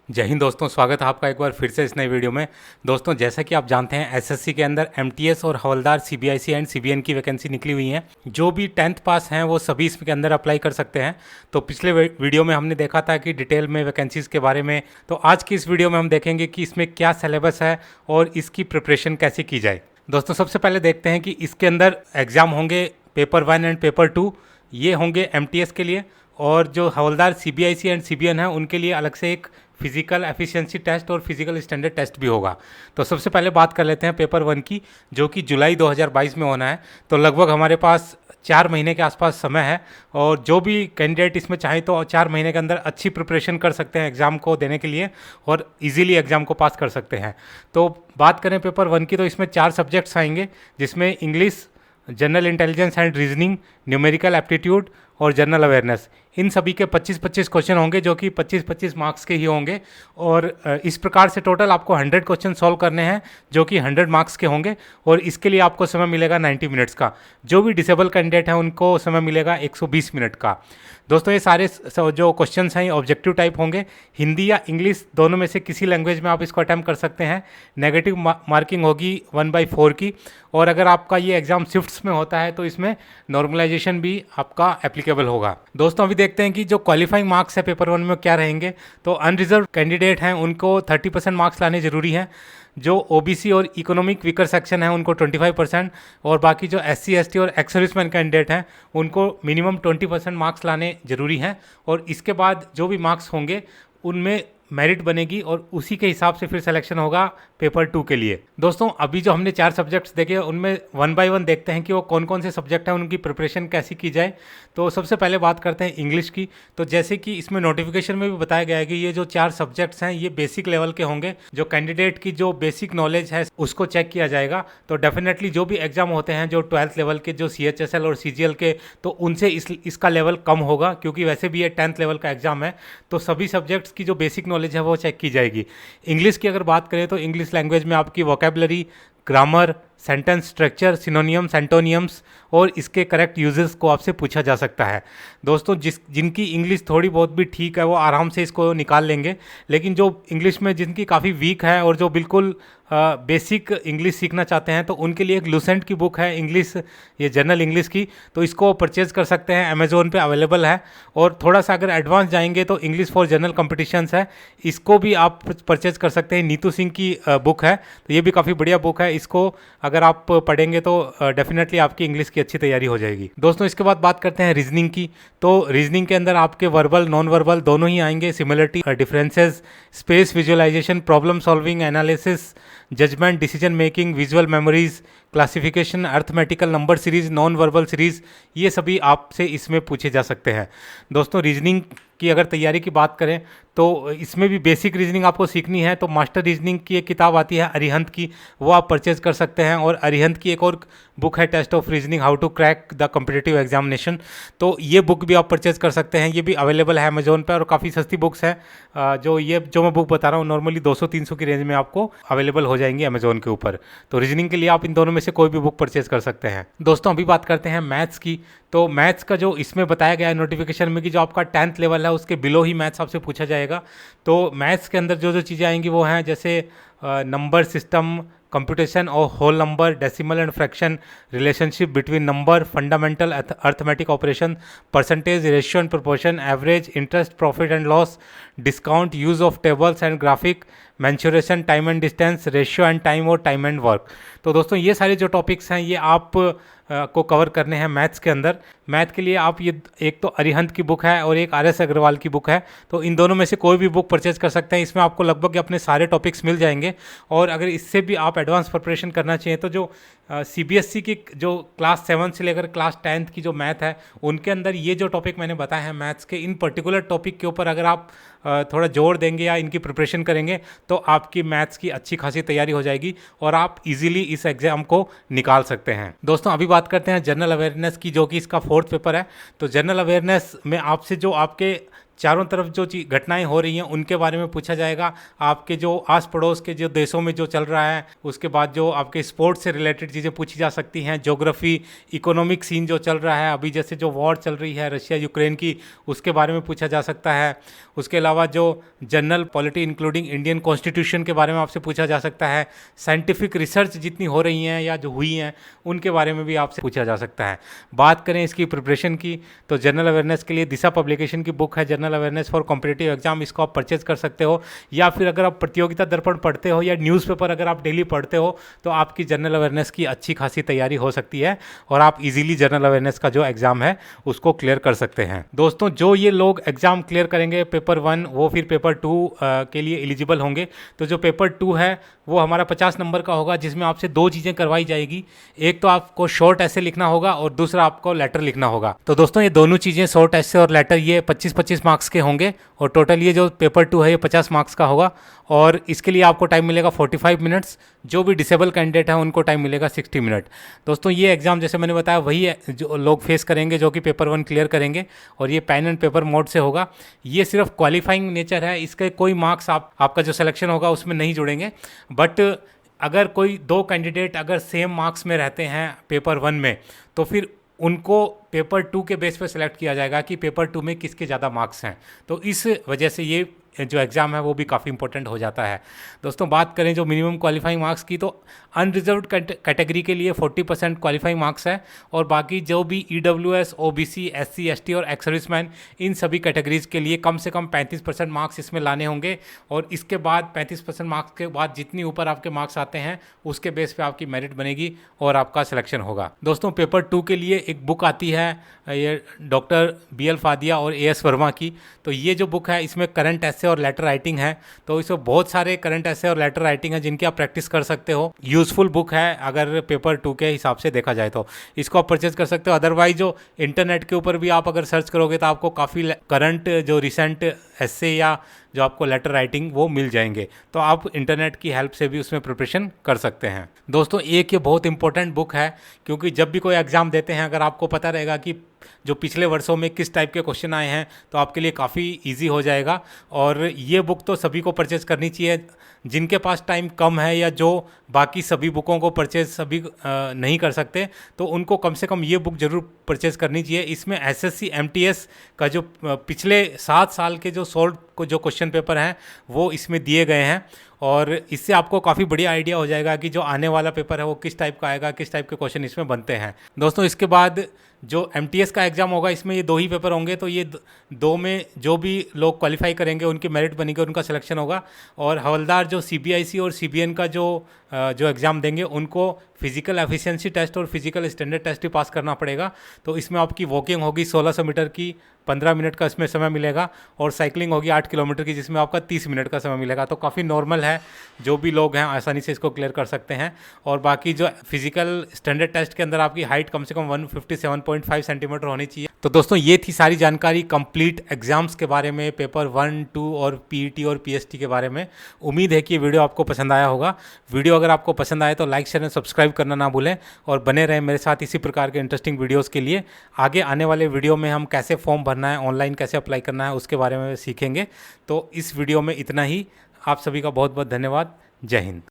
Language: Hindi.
जय हिंद दोस्तों, स्वागत है आपका एक बार फिर से इस नई वीडियो में। दोस्तों, जैसा कि आप जानते हैं एसएससी के अंदर एमटीएस और हवलदार सीबीआईसी एंड सीबीएन की वैकेंसी निकली हुई हैं। जो भी 10th पास हैं वो सभी इसके अंदर अप्लाई कर सकते हैं। तो पिछले वीडियो में हमने देखा था कि डिटेल में वैकेंसीज़ के बारे में। तो आज की इस वीडियो में हम देखेंगे कि इसमें क्या सिलेबस है और इसकी प्रिपरेशन कैसे की जाए। दोस्तों, सबसे पहले देखते हैं कि इसके अंदर एग्ज़ाम होंगे पेपर 1 एंड पेपर 2, ये होंगे एमटीएस के लिए। और जो हवलदार सीबीआईसी एंड सीबीएन है उनके लिए अलग से एक फिजिकल एफिशिएंसी टेस्ट और फिजिकल स्टैंडर्ड टेस्ट भी होगा। तो सबसे पहले बात कर लेते हैं पेपर 1 की, जो कि जुलाई 2022 में होना है। तो लगभग हमारे पास 4 महीने के आसपास समय है और जो भी कैंडिडेट इसमें चाहे तो 4 महीने के अंदर अच्छी प्रिपरेशन कर सकते हैं एग्ज़ाम को देने के लिए और इजीली एग्ज़ाम को पास कर सकते हैं। तो बात करें पेपर 1 की, तो इसमें 4 सब्जेक्ट्स आएंगे, जिसमें English, general intelligence and reasoning, numerical aptitude और जनरल अवेयरनेस। इन सभी के 25-25 क्वेश्चन होंगे, जो कि 25-25 मार्क्स के ही होंगे। और इस प्रकार से टोटल आपको 100 क्वेश्चन सॉल्व करने हैं, जो कि 100 मार्क्स के होंगे। और इसके लिए आपको समय मिलेगा 90 मिनट्स का। जो भी डिसेबल कैंडिडेट हैं उनको समय मिलेगा 120 मिनट का। दोस्तों, ये सारे जो क्वेश्चन हैं ऑब्जेक्टिव टाइप होंगे। हिंदी या इंग्लिश दोनों में से किसी लैंग्वेज में आप इसको अटैम्प्ट कर सकते हैं। नेगेटिव मार्किंग होगी 1/4 की। और अगर आपका ये एग्ज़ाम शिफ्ट्स में होता है तो इसमें नॉर्मलाइजेशन भी आपका एप्लीकेबल होगा। दोस्तों, अभी देखते हैं कि जो क्वालिफाइंग मार्क्स है पेपर 1 में क्या रहेंगे। तो अनरिजर्व कैंडिडेट हैं उनको 30% मार्क्स लाने जरूरी हैं। जो ओबीसी और इकोनॉमिक वीकर सेक्शन है उनको 25%, और बाकी जो एससी एसटी और एक्स सर्विसमैन कैंडिडेट हैं उनको मिनिमम 20% मार्क्स लाने जरूरी हैं। और इसके बाद जो भी मार्क्स होंगे उनमें मेरिट बनेगी और उसी के हिसाब से फिर सिलेक्शन होगा पेपर 2 के लिए। दोस्तों, अभी जो हमने 4 सब्जेक्ट्स देखे उनमें 1 बाय 1 देखते हैं कि वो कौन कौन से सब्जेक्ट हैं, उनकी प्रिपरेशन कैसी की जाए। तो सबसे पहले बात करते हैं इंग्लिश की। तो जैसे कि इसमें नोटिफिकेशन में भी बताया गया है कि ये जो 4 सब्जेक्ट्स हैं ये बेसिक लेवल के होंगे। जो कैंडिडेट की जो बेसिक नॉलेज है उसको चेक किया जाएगा। तो डेफिनेटली जो भी एग्जाम होते हैं जो 12th लेवल के, जो CHSL और CGL के, तो उनसे इसका लेवल कम होगा, क्योंकि वैसे भी ये 10th लेवल का एग्जाम है। तो सभी सब्जेक्ट्स की जो बेसिक नॉलेज है वो चेक की जाएगी। इंग्लिश की अगर बात करें तो इंग्लिश लैंग्वेज में आपकी vocabulary, grammar, sentence structure, synonyms, एंटोनियम्स और इसके करेक्ट यूजेस को आपसे पूछा जा सकता है। दोस्तों, जिनकी इंग्लिश थोड़ी बहुत भी ठीक है वो आराम से इसको निकाल लेंगे। लेकिन जो इंग्लिश में जिनकी काफ़ी वीक है और जो बिल्कुल बेसिक इंग्लिश सीखना चाहते हैं, तो उनके लिए एक लूसेंट की बुक है इंग्लिश, ये जनरल इंग्लिश की। तो इसको परचेज कर सकते हैं, अमेजोन पे अवेलेबल है। और थोड़ा सा अगर एडवांस जाएंगे तो इंग्लिश फॉर जनरल कॉम्पिटिशन्स है, इसको भी आप परचेज कर सकते हैं। नीतू सिंह की बुक है, तो ये भी काफ़ी बढ़िया बुक है। इसको अगर आप पढ़ेंगे तो डेफिनेटली आपकी इंग्लिश की अच्छी तैयारी हो जाएगी। दोस्तों, इसके बाद बात करते हैं रीजनिंग की। तो रीजनिंग के अंदर आपके वर्बल, नॉन वर्बल दोनों ही आएंगे। Similarity, differences, space visualisation, problem solving, analysis, judgement, decision making, visual memories, classification, arithmetical, number series, non verbal series, ये सभी आपसे इसमें पूछे जा सकते हैं। दोस्तों, रीजनिंग की अगर तैयारी की बात करें तो इसमें भी बेसिक रीजनिंग आपको सीखनी है। तो मास्टर रीजनिंग की एक किताब आती है अरिहंत की, वो आप परचेज कर सकते हैं। और अरिहंत की एक और बुक है test of reasoning, how to crack the competitive examination, तो ये बुक भी आप परचेज कर सकते हैं। ये भी अवेलेबल है अमेजोन पर और काफ़ी सस्ती बुक्स हैं। जो मैं बुक बता रहा हूँ नॉर्मली 200-300 की रेंज में आपको अवेलेबल हो जाएंगी अमेजोन के ऊपर। तो रीजनिंग के लिए आप इन दोनों में से कोई भी बुक परचेज कर सकते हैं। दोस्तों, अभी बात करते हैं मैथ्स की। तो मैथ्स का जो इसमें बताया गया है नोटिफिकेशन में कि जो आपका 10th लेवल है उसके बिलो ही मैथ्स आपसे पूछा जाएगा। तो मैथ्स के अंदर जो जो चीज़ें आएंगी वो हैं, जैसे नंबर सिस्टम, कंप्यूटेशन और whole number, decimal and fraction, relationship between number, fundamental arithmetic operation, percentage, ratio and proportion, average, interest, profit and loss, discount, use of tables and graphic, mensuration, time and distance, ratio and time और टाइम एंड वर्क। तो दोस्तों, ये सारे जो टॉपिक्स हैं ये आप को कवर करने हैं मैथ्स के अंदर। मैथ के लिए आप ये एक तो अरिहंत की बुक है और एक RS अग्रवाल की बुक है, तो इन दोनों में से कोई भी बुक परचेज कर सकते हैं। इसमें आपको लगभग अपने सारे टॉपिक्स मिल जाएंगे। और अगर इससे भी आप एडवांस प्रिपरेशन करना चाहिए तो जो CBSE की जो क्लास 7 से लेकर क्लास 10th की जो मैथ है उनके अंदर ये जो टॉपिक मैंने बताया है मैथ्स के, इन पर्टिकुलर टॉपिक के ऊपर अगर आप थोड़ा जोर देंगे या इनकी प्रिपरेशन करेंगे तो आपकी मैथ्स की अच्छी खासी तैयारी हो जाएगी और आप इजीली इस एग्जाम को निकाल सकते हैं। दोस्तों, अभी बात करते हैं जनरल अवेयरनेस की, जो कि इसका 4th पेपर है। तो जनरल अवेयरनेस में आपसे जो आपके चारों तरफ जो घटनाएं हो रही हैं उनके बारे में पूछा जाएगा, आपके जो आस पड़ोस के जो देशों में जो चल रहा है, उसके बाद जो आपके स्पोर्ट्स से रिलेटेड चीज़ें पूछी जा सकती हैं, ज्योग्राफी, इकोनॉमिक सीन जो चल रहा है अभी, जैसे जो वॉर चल रही है रशिया यूक्रेन की, उसके बारे में पूछा जा सकता है। उसके अलावा जो general polity including Indian constitution के बारे में आपसे पूछा जा सकता है। साइंटिफिक रिसर्च जितनी हो रही हैं या जो हुई हैं उनके बारे में भी आपसे पूछा जा सकता है। बात करें इसकी प्रिपरेशन की, तो जनरल अवेयरनेस के लिए दिशा पब्लिकेशन की बुक है general awareness for competitive exam, इसको आप परचेज कर सकते हो। या फिर अगर आप प्रतियोगिता दर्पण पढ़ते हो या न्यूज़पेपर अगर आप डेली पढ़ते हो तो आपकी जनरल अवेयरनेस की अच्छी खासी तैयारी हो सकती है और आप इजीली जनरल अवेयरनेस का जो एग्ज़ाम है उसको क्लियर कर सकते हैं। दोस्तों, जो ये लोग एग्ज़ाम क्लियर करेंगे पेपर 1, वो फिर पेपर 2 के लिए एलिजिबल होंगे। तो जो पेपर 2 है वो हमारा 50 नंबर का होगा, जिसमें आपसे 2 चीज़ें करवाई जाएगी। एक तो आपको शॉर्ट ऐसे लिखना होगा और दूसरा आपको लेटर लिखना होगा। तो दोस्तों, ये दोनों चीज़ें शॉर्ट ऐसे और लेटर ये 25-25 मार्क्स के होंगे और टोटल ये जो पेपर 2 है ये 50 मार्क्स का होगा। और इसके लिए आपको टाइम मिलेगा 45 मिनट्स। जो भी डिसेबल कैंडिडेट है उनको टाइम मिलेगा 60 मिनट। दोस्तों, ये एग्ज़ाम जैसे मैंने बताया वही है जो लोग फेस करेंगे जो कि पेपर 1 क्लियर करेंगे और ये पेन एंड पेपर मोड से होगा। ये सिर्फ क्वालिफाइंग नेचर है, इसके कोई मार्क्स आपका जो सिलेक्शन होगा उसमें नहीं जुड़ेंगे। बट अगर कोई 2 कैंडिडेट अगर सेम मार्क्स में रहते हैं पेपर 1 में, तो फिर उनको पेपर 2 के बेस पे सिलेक्ट किया जाएगा कि पेपर 2 में किसके ज़्यादा मार्क्स हैं। तो इस वजह से ये जो एग्ज़ाम है वो भी काफ़ी इंपॉर्टेंट हो जाता है। दोस्तों, बात करें जो मिनिमम क्वालिफाइंग मार्क्स की, तो अनरिजर्व्ड कैटेगरी के लिए 40% क्वालिफाइंग मार्क्स है और बाकी जो भी EWS, OBC, SC, ST और एक्स सर्विसमैन, इन सभी कैटेगरीज़ के लिए कम से कम 35% मार्क्स इसमें लाने होंगे। और इसके बाद 35% मार्क्स के बाद जितनी ऊपर आपके मार्क्स आते हैं उसके बेस पे आपकी मेरिट बनेगी और आपका सिलेक्शन होगा। दोस्तों, पेपर 2 के लिए एक बुक आती है ये डॉक्टर BL फादिया और AS वर्मा की। तो ये जो बुक है इसमें करंट ऐसे और लेटर राइटिंग है। तो इसमें बहुत सारे करंट ऐसे और लेटर राइटिंग है जिनकी आप प्रैक्टिस कर सकते हो। यूज़फुल बुक है अगर पेपर 2 के हिसाब से देखा जाए तो इसको आप परचेज कर सकते हो। अदरवाइज जो इंटरनेट के ऊपर भी आप अगर सर्च करोगे तो आपको काफ़ी करंट जो रिसेंट ऐसे या जो आपको लेटर राइटिंग वो मिल जाएंगे। तो आप इंटरनेट की हेल्प से भी उसमें प्रिपरेशन कर सकते हैं। दोस्तों, एक ये बहुत इंपॉर्टेंट बुक है क्योंकि जब भी कोई एग्ज़ाम देते हैं अगर आपको पता रहेगा कि जो पिछले वर्षों में किस टाइप के क्वेश्चन आए हैं तो आपके लिए काफ़ी इजी हो जाएगा। और ये बुक तो सभी को परचेज़ करनी चाहिए। जिनके पास टाइम कम है या जो बाकी सभी बुकों को परचेज़ सभी नहीं कर सकते तो उनको कम से कम ये बुक ज़रूर परचेज़ करनी चाहिए। इसमें SSC MTS का जो पिछले 7 साल के जो सॉल्व को जो क्वेश्चन पेपर हैं वो इसमें दिए गए हैं और इससे आपको काफ़ी बढ़िया आइडिया हो जाएगा कि जो आने वाला पेपर है वो किस टाइप का आएगा, किस टाइप के क्वेश्चन इसमें बनते हैं। दोस्तों, इसके बाद जो MTS का एग्ज़ाम होगा इसमें ये 2 ही पेपर होंगे। तो ये 2 में जो भी लोग क्वालिफाई करेंगे उनकी मेरिट बनेगी, उनका सिलेक्शन होगा। और हवलदार जो CBIC और CBN का जो एग्ज़ाम देंगे उनको फिजिकल एफिशिएंसी टेस्ट और फिजिकल स्टैंडर्ड टेस्ट ही पास करना पड़ेगा। तो इसमें आपकी वॉकिंग होगी 1600 मीटर की, 15 मिनट का इसमें समय मिलेगा और साइकिलिंग होगी 8 किलोमीटर की जिसमें आपका 30 मिनट का समय मिलेगा। तो काफ़ी नॉर्मल है, जो भी लोग हैं आसानी से इसको क्लियर कर सकते हैं। और बाकी जो फिजिकल स्टैंडर्ड टेस्ट के अंदर आपकी हाइट कम से कम 157.5 सेंटीमीटर होनी चाहिए। तो दोस्तों, ये थी सारी जानकारी कंप्लीट एग्जाम्स के बारे में, पेपर 1, 2 और PET और PST के बारे में। उम्मीद है कि ये वीडियो आपको पसंद आया होगा। वीडियो अगर आपको पसंद आए तो लाइक, शेयर और सब्सक्राइब करना ना भूलें और बने रहें मेरे साथ इसी प्रकार के इंटरेस्टिंग वीडियोज़ के लिए। आगे आने वाले वीडियो में हम कैसे फॉर्म भरना है, ऑनलाइन कैसे अप्लाई करना है उसके बारे में सीखेंगे। तो इस वीडियो में इतना ही। आप सभी का बहुत बहुत धन्यवाद। जय हिंद।